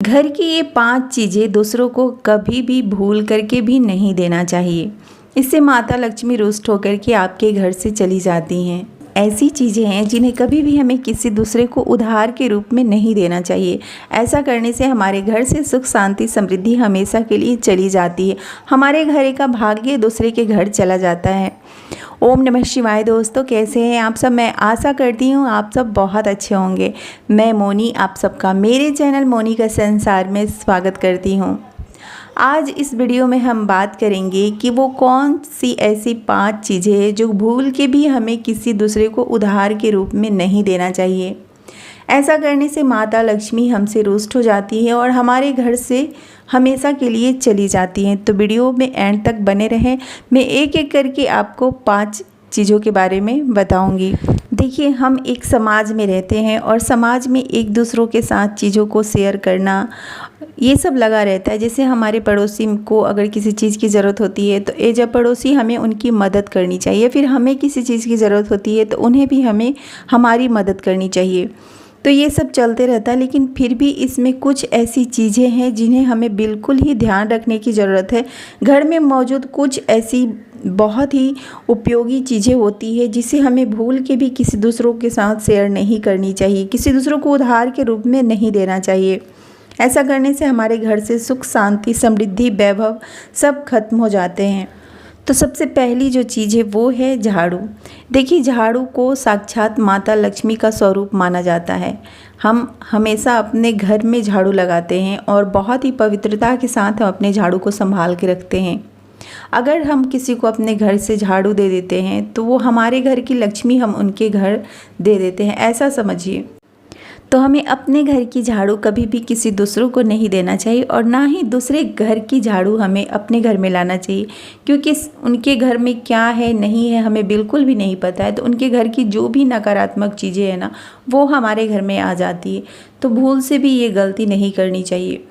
घर की ये 5 चीज़ें दूसरों को कभी भी भूल करके भी नहीं देना चाहिए। इससे माता लक्ष्मी रुष्ट होकर के आपके घर से चली जाती हैं। ऐसी चीज़ें हैं जिन्हें कभी भी हमें किसी दूसरे को उधार के रूप में नहीं देना चाहिए। ऐसा करने से हमारे घर से सुख शांति समृद्धि हमेशा के लिए चली जाती है। हमारे घर का भाग्य दूसरे के घर चला जाता है। ओम नमः शिवाय। दोस्तों, कैसे हैं आप सब? मैं आशा करती हूँ आप सब बहुत अच्छे होंगे। मैं मोनी आप सबका मेरे चैनल मोनी का संसार में स्वागत करती हूँ। आज इस वीडियो में हम बात करेंगे कि वो कौन सी ऐसी 5 चीज़ें हैं जो भूल के भी हमें किसी दूसरे को उधार के रूप में नहीं देना चाहिए। ऐसा करने से माता लक्ष्मी हमसे रुष्ट हो जाती है और हमारे घर से हमेशा के लिए चली जाती हैं। तो वीडियो में एंड तक बने रहें। मैं एक एक करके आपको 5 चीज़ों के बारे में बताऊंगी। देखिए, हम एक समाज में रहते हैं और समाज में एक दूसरों के साथ चीज़ों को शेयर करना ये सब लगा रहता है। जैसे हमारे पड़ोसी को अगर किसी चीज़ की ज़रूरत होती है तो एज अ पड़ोसी हमें उनकी मदद करनी चाहिए। फिर हमें किसी चीज़ की ज़रूरत होती है तो उन्हें भी हमें हमारी मदद करनी चाहिए। तो ये सब चलते रहता है, लेकिन फिर भी इसमें कुछ ऐसी चीज़ें हैं जिन्हें हमें बिल्कुल ही ध्यान रखने की ज़रूरत है। घर में मौजूद कुछ ऐसी बहुत ही उपयोगी चीज़ें होती है जिसे हमें भूल के भी किसी दूसरों के साथ शेयर नहीं करनी चाहिए, किसी दूसरों को उधार के रूप में नहीं देना चाहिए। ऐसा करने से हमारे घर से सुख शांति समृद्धि वैभव सब खत्म हो जाते हैं। तो सबसे पहली जो चीज़ है वो है झाड़ू। देखिए, झाड़ू को साक्षात माता लक्ष्मी का स्वरूप माना जाता है। हम हमेशा अपने घर में झाड़ू लगाते हैं और बहुत ही पवित्रता के साथ हम अपने झाड़ू को संभाल के रखते हैं। अगर हम किसी को अपने घर से झाड़ू दे देते हैं तो वो हमारे घर की लक्ष्मी हम उनके घर दे देते हैं, ऐसा समझिए। तो हमें अपने घर की झाड़ू कभी भी किसी दूसरों को नहीं देना चाहिए और ना ही दूसरे घर की झाड़ू हमें अपने घर में लाना चाहिए, क्योंकि उनके घर में क्या है नहीं है हमें बिल्कुल भी नहीं पता है। तो उनके घर की जो भी नकारात्मक चीज़ें हैं ना, वो हमारे घर में आ जाती है। तो भूल से भी ये गलती नहीं करनी चाहिए।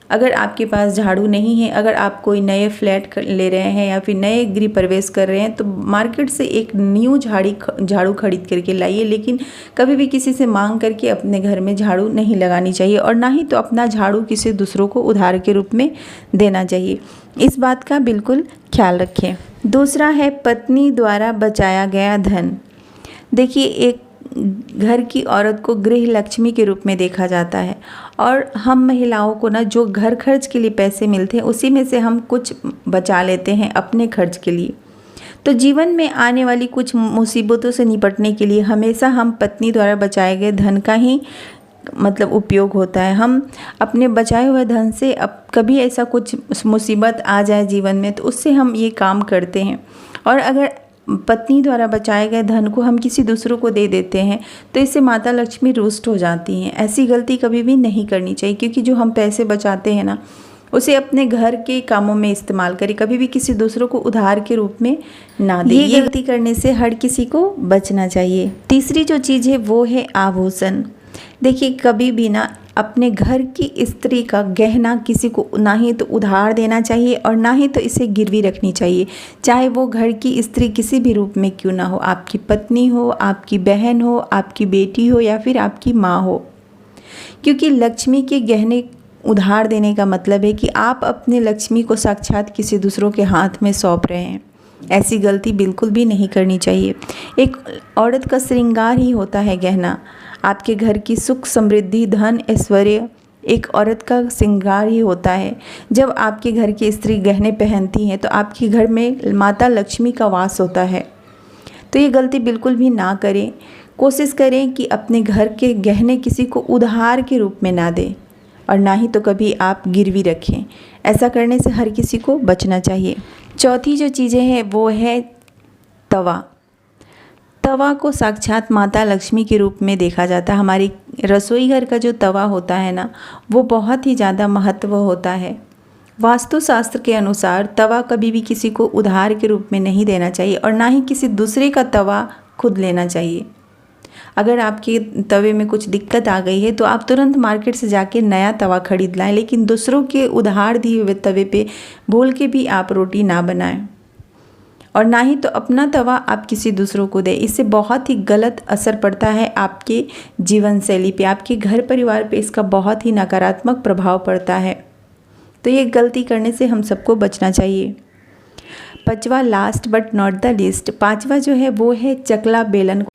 अगर आपके पास झाड़ू नहीं है, अगर आप कोई नए फ्लैट ले रहे हैं या फिर नए गृह प्रवेश कर रहे हैं तो मार्केट से एक न्यू झाड़ू खरीद करके लाइए, लेकिन कभी भी किसी से मांग करके अपने घर में झाड़ू नहीं लगानी चाहिए और ना ही तो अपना झाड़ू किसी दूसरों को उधार के रूप में देना चाहिए। इस बात का बिल्कुल ख्याल रखें। दूसरा है पत्नी द्वारा बचाया गया धन। देखिए, एक घर की औरत को गृह लक्ष्मी के रूप में देखा जाता है और हम महिलाओं को ना जो घर खर्च के लिए पैसे मिलते हैं उसी में से हम कुछ बचा लेते हैं अपने खर्च के लिए। तो जीवन में आने वाली कुछ मुसीबतों से निपटने के लिए हमेशा हम पत्नी द्वारा बचाए गए धन का ही उपयोग होता है। हम अपने बचाए हुए धन से अब कभी ऐसा कुछ मुसीबत आ जाए जीवन में तो उससे हम ये काम करते हैं। और अगर पत्नी द्वारा बचाए गए धन को हम किसी दूसरों को दे देते हैं तो इससे माता लक्ष्मी रुष्ट हो जाती हैं। ऐसी गलती कभी भी नहीं करनी चाहिए, क्योंकि जो हम पैसे बचाते हैं ना उसे अपने घर के कामों में इस्तेमाल करें, कभी भी किसी दूसरों को उधार के रूप में ना दें। ये गलती करने से हर किसी को बचना चाहिए। तीसरी जो चीज़ है वो है आभूषण। देखिए, कभी भी ना अपने घर की स्त्री का गहना किसी को ना ही तो उधार देना चाहिए और ना ही तो इसे गिरवी रखनी चाहिए, चाहे वो घर की स्त्री किसी भी रूप में क्यों ना हो, आपकी पत्नी हो, आपकी बहन हो, आपकी बेटी हो या फिर आपकी माँ हो। क्योंकि लक्ष्मी के गहने उधार देने का मतलब है कि आप अपने लक्ष्मी को साक्षात किसी दूसरों के हाथ में सौंप रहे हैं। ऐसी गलती बिल्कुल भी नहीं करनी चाहिए। एक औरत का श्रृंगार ही होता है गहना। आपके घर की सुख समृद्धि धन ऐश्वर्य एक औरत का श्रृंगार ही होता है। जब आपके घर की स्त्री गहने पहनती हैं तो आपके घर में माता लक्ष्मी का वास होता है। तो ये गलती बिल्कुल भी ना करें। कोशिश करें कि अपने घर के गहने किसी को उधार के रूप में ना दें और ना ही तो कभी आप गिरवी रखें। ऐसा करने से हर किसी को बचना चाहिए। चौथी जो चीज़ें हैं वो है तवा। तवा को साक्षात माता लक्ष्मी के रूप में देखा जाता है। हमारी रसोई घर का जो तवा होता है ना, वो बहुत ही ज़्यादा महत्व होता है। वास्तुशास्त्र के अनुसार तवा कभी भी किसी को उधार के रूप में नहीं देना चाहिए और ना ही किसी दूसरे का तवा खुद लेना चाहिए। अगर आपके तवे में कुछ दिक्कत आ गई है तो आप तुरंत मार्केट से जाके नया तवा खरीद लाएं, लेकिन दूसरों के उधार दिए हुए तवे पे भूल के भी आप रोटी ना बनाएं। और ना ही तो अपना तवा आप किसी दूसरों को दें। इससे बहुत ही गलत असर पड़ता है आपके जीवन शैली पे, आपके घर परिवार पे इसका बहुत ही नकारात्मक प्रभाव पड़ता है। तो ये गलती करने से हम सबको बचना चाहिए। पांचवा, last but not the least, पांचवा जो है वो है चकला बेलन।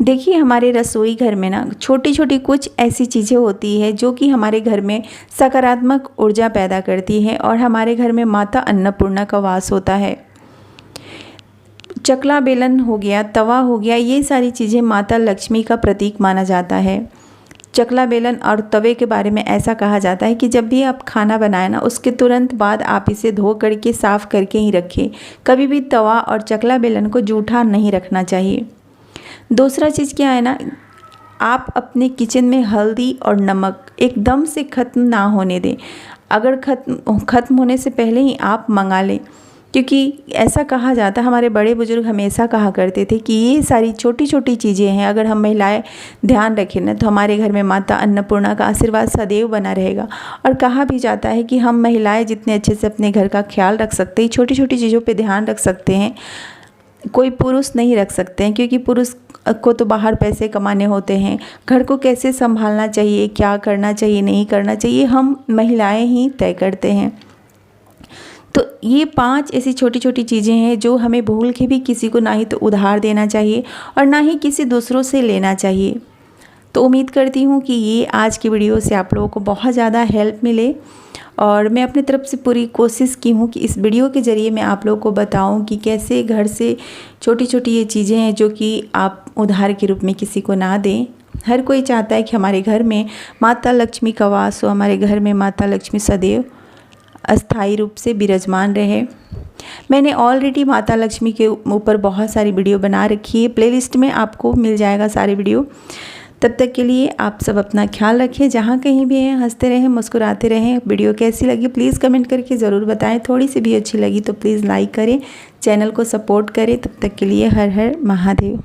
देखिए हमारे रसोई घर में ना छोटी छोटी कुछ ऐसी चीज़ें होती है जो कि हमारे घर में सकारात्मक ऊर्जा पैदा करती है और हमारे घर में माता अन्नपूर्णा का वास होता है। चकला बेलन हो गया, तवा हो गया, ये सारी चीज़ें माता लक्ष्मी का प्रतीक माना जाता है। चकला बेलन और तवे के बारे में ऐसा कहा जाता है कि जब भी आप खाना बनाएं ना उसके तुरंत बाद आप इसे धो करके साफ़ करके ही रखें। कभी भी तवा और चकला बेलन को जूठा नहीं रखना चाहिए। दूसरा चीज़ क्या है ना, आप अपने किचन में हल्दी और नमक एकदम से ख़त्म ना होने दें। अगर ख़त्म होने से पहले ही आप मंगा लें, क्योंकि ऐसा कहा जाता है, हमारे बड़े बुजुर्ग हमेशा कहा करते थे कि ये सारी छोटी छोटी चीज़ें हैं, अगर हम महिलाएं ध्यान रखें ना तो हमारे घर में माता अन्नपूर्णा का आशीर्वाद सदैव बना रहेगा। और कहा भी जाता है कि हम महिलाएं जितने अच्छे से अपने घर का ख्याल रख सकते हैं, छोटी छोटी चीज़ों पे ध्यान रख सकते हैं, कोई पुरुष नहीं रख सकते हैं। क्योंकि पुरुष को तो बाहर पैसे कमाने होते हैं, घर को कैसे संभालना चाहिए, क्या करना चाहिए, नहीं करना चाहिए, हम महिलाएं ही तय करते हैं। तो ये 5 ऐसी छोटी छोटी चीज़ें हैं जो हमें भूल के भी किसी को ना ही तो उधार देना चाहिए और ना ही किसी दूसरों से लेना चाहिए। तो उम्मीद करती हूँ कि ये आज की वीडियो से आप लोगों को बहुत ज़्यादा हेल्प मिले और मैं अपनी तरफ से पूरी कोशिश की हूँ कि इस वीडियो के ज़रिए मैं आप लोगों को बताऊँ कि कैसे घर से छोटी छोटी ये चीज़ें हैं जो कि आप उधार के रूप में किसी को ना दें। हर कोई चाहता है कि हमारे घर में माता लक्ष्मी का वास हो, हमारे घर में माता लक्ष्मी सदैव अस्थायी रूप से विराजमान रहे। मैंने ऑलरेडी माता लक्ष्मी के ऊपर बहुत सारी वीडियो बना रखी है, प्लेलिस्ट में आपको मिल जाएगा सारे वीडियो। तब तक के लिए आप सब अपना ख्याल रखें, जहाँ कहीं भी हैं हंसते रहें, मुस्कुराते रहें। वीडियो कैसी लगी प्लीज़ कमेंट करके ज़रूर बताएं। थोड़ी सी भी अच्छी लगी तो प्लीज़ लाइक करें, चैनल को सपोर्ट करें। तब तक के लिए हर हर महादेव।